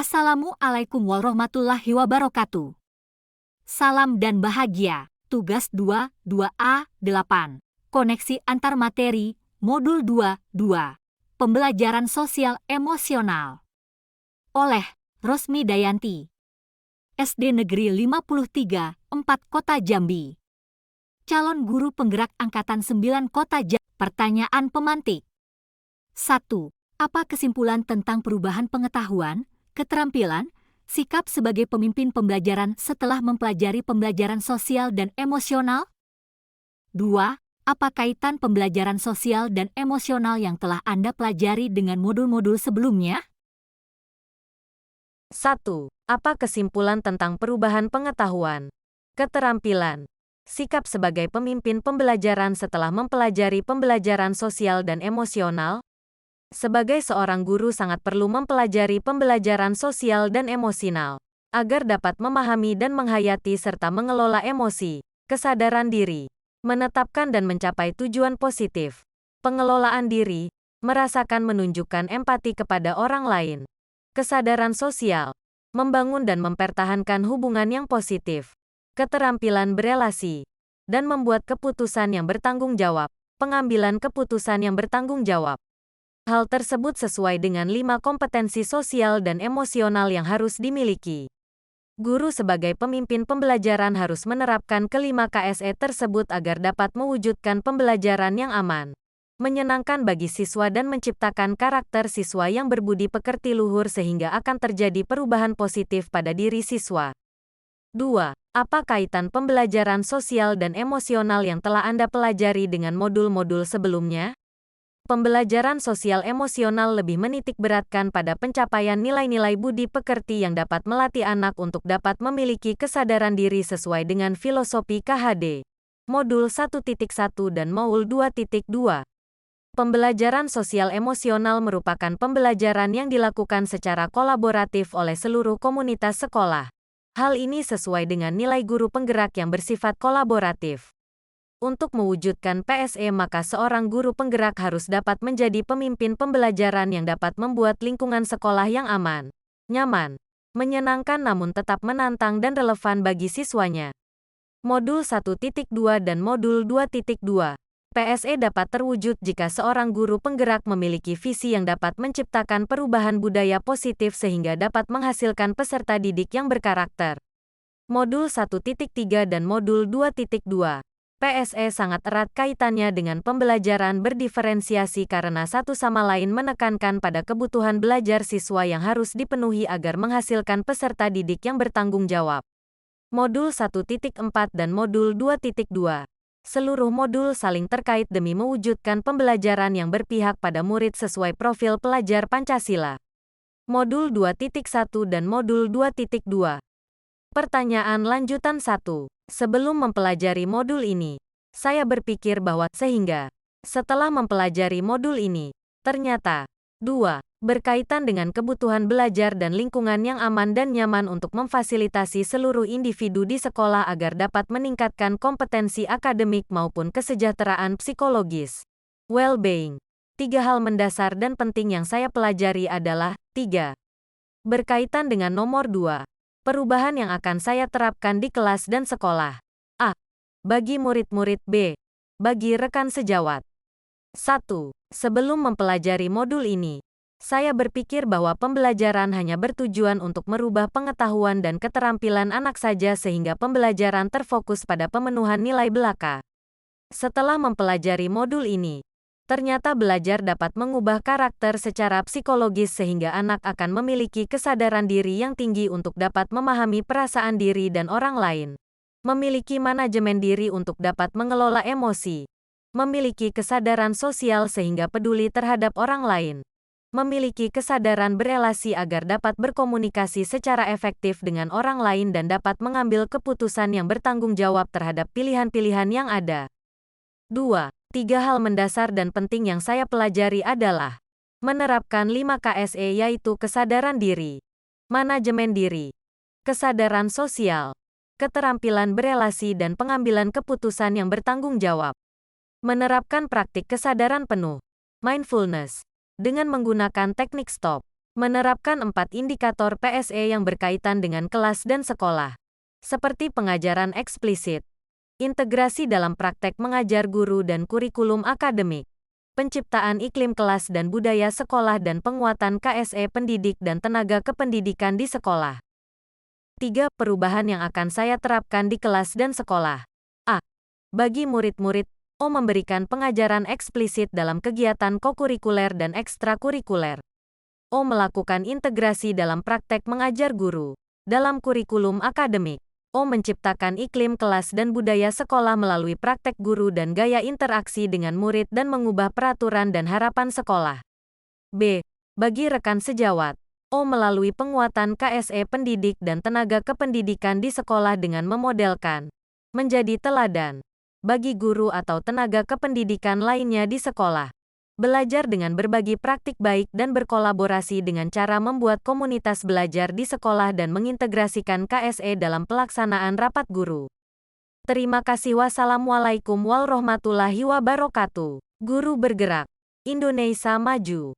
Assalamualaikum warahmatullahi wabarakatuh. Salam dan bahagia. Tugas 2, 2A, 8. Koneksi antar materi, Modul 2, 2. Pembelajaran sosial emosional. Oleh Rosmi Dayanti. SD Negeri 53, 4 Kota Jambi. Calon guru penggerak Angkatan 9 Kota Jambi. Pertanyaan pemantik. 1. Apa kesimpulan tentang perubahan pengetahuan, keterampilan, sikap sebagai pemimpin pembelajaran setelah mempelajari pembelajaran sosial dan emosional? 2. Apa kaitan pembelajaran sosial dan emosional yang telah Anda pelajari dengan modul-modul sebelumnya? 1. Apa kesimpulan tentang perubahan pengetahuan, keterampilan, sikap sebagai pemimpin pembelajaran setelah mempelajari pembelajaran sosial dan emosional? Sebagai seorang guru sangat perlu mempelajari pembelajaran sosial dan emosional, agar dapat memahami dan menghayati serta mengelola emosi, kesadaran diri, menetapkan dan mencapai tujuan positif, pengelolaan diri, merasakan menunjukkan empati kepada orang lain, kesadaran sosial, membangun dan mempertahankan hubungan yang positif, keterampilan berelasi, dan membuat keputusan yang bertanggung jawab, pengambilan keputusan yang bertanggung jawab. Hal tersebut sesuai dengan 5 kompetensi sosial dan emosional yang harus dimiliki. Guru sebagai pemimpin pembelajaran harus menerapkan kelima KSE tersebut agar dapat mewujudkan pembelajaran yang aman, menyenangkan bagi siswa dan menciptakan karakter siswa yang berbudi pekerti luhur sehingga akan terjadi perubahan positif pada diri siswa. 2. Apa kaitan pembelajaran sosial dan emosional yang telah Anda pelajari dengan modul-modul sebelumnya? Pembelajaran sosial emosional lebih menitik beratkan pada pencapaian nilai-nilai budi pekerti yang dapat melatih anak untuk dapat memiliki kesadaran diri sesuai dengan filosofi KHD. Modul 1.1 dan Modul 2.2. Pembelajaran sosial emosional merupakan pembelajaran yang dilakukan secara kolaboratif oleh seluruh komunitas sekolah. Hal ini sesuai dengan nilai guru penggerak yang bersifat kolaboratif. Untuk mewujudkan PSE maka seorang guru penggerak harus dapat menjadi pemimpin pembelajaran yang dapat membuat lingkungan sekolah yang aman, nyaman, menyenangkan namun tetap menantang dan relevan bagi siswanya. Modul 1.2 dan Modul 2.2. PSE dapat terwujud jika seorang guru penggerak memiliki visi yang dapat menciptakan perubahan budaya positif sehingga dapat menghasilkan peserta didik yang berkarakter. Modul 1.3 dan Modul 2.2. PSE sangat erat kaitannya dengan pembelajaran berdiferensiasi karena satu sama lain menekankan pada kebutuhan belajar siswa yang harus dipenuhi agar menghasilkan peserta didik yang bertanggung jawab. Modul 1.4 dan Modul 2.2. Seluruh modul saling terkait demi mewujudkan pembelajaran yang berpihak pada murid sesuai profil pelajar Pancasila. Modul 2.1 dan Modul 2.2. Pertanyaan lanjutan 1. Sebelum mempelajari modul ini, saya berpikir bahwa sehingga setelah mempelajari modul ini, ternyata 2. Berkaitan dengan kebutuhan belajar dan lingkungan yang aman dan nyaman untuk memfasilitasi seluruh individu di sekolah agar dapat meningkatkan kompetensi akademik maupun kesejahteraan psikologis. Well-being. 3 hal mendasar dan penting yang saya pelajari adalah 3. Berkaitan dengan nomor 2. Perubahan yang akan saya terapkan di kelas dan sekolah. A. Bagi murid-murid. B. Bagi rekan sejawat. 1. Sebelum mempelajari modul ini, saya berpikir bahwa pembelajaran hanya bertujuan untuk merubah pengetahuan dan keterampilan anak saja sehingga pembelajaran terfokus pada pemenuhan nilai belaka. Setelah mempelajari modul ini, ternyata belajar dapat mengubah karakter secara psikologis sehingga anak akan memiliki kesadaran diri yang tinggi untuk dapat memahami perasaan diri dan orang lain, memiliki manajemen diri untuk dapat mengelola emosi, memiliki kesadaran sosial sehingga peduli terhadap orang lain, memiliki kesadaran berelasi agar dapat berkomunikasi secara efektif dengan orang lain dan dapat mengambil keputusan yang bertanggung jawab terhadap pilihan-pilihan yang ada. 2. 3 hal mendasar dan penting yang saya pelajari adalah menerapkan 5 KSE yaitu kesadaran diri, manajemen diri, kesadaran sosial, keterampilan berelasi dan pengambilan keputusan yang bertanggung jawab. Menerapkan praktik kesadaran penuh, mindfulness, dengan menggunakan teknik STOP, Menerapkan 4 indikator PSE yang berkaitan dengan kelas dan sekolah. Seperti pengajaran eksplisit, integrasi dalam praktek mengajar guru dan kurikulum akademik, penciptaan iklim kelas dan budaya sekolah dan penguatan KSE pendidik dan tenaga kependidikan di sekolah. 3. Perubahan yang akan saya terapkan di kelas dan sekolah. A. Bagi murid-murid, memberikan pengajaran eksplisit dalam kegiatan kokurikuler dan ekstrakurikuler. Melakukan integrasi dalam praktek mengajar guru dalam kurikulum akademik. Menciptakan iklim kelas dan budaya sekolah melalui praktek guru dan gaya interaksi dengan murid dan mengubah peraturan dan harapan sekolah. B. Bagi rekan sejawat, melalui penguatan KSE pendidik dan tenaga kependidikan di sekolah dengan memodelkan, menjadi teladan bagi guru atau tenaga kependidikan lainnya di sekolah. Belajar dengan berbagi praktik baik dan berkolaborasi dengan cara membuat komunitas belajar di sekolah dan mengintegrasikan KSE dalam pelaksanaan rapat guru. Terima kasih. Wassalamualaikum warahmatullahi wabarakatuh. Guru bergerak. Indonesia maju.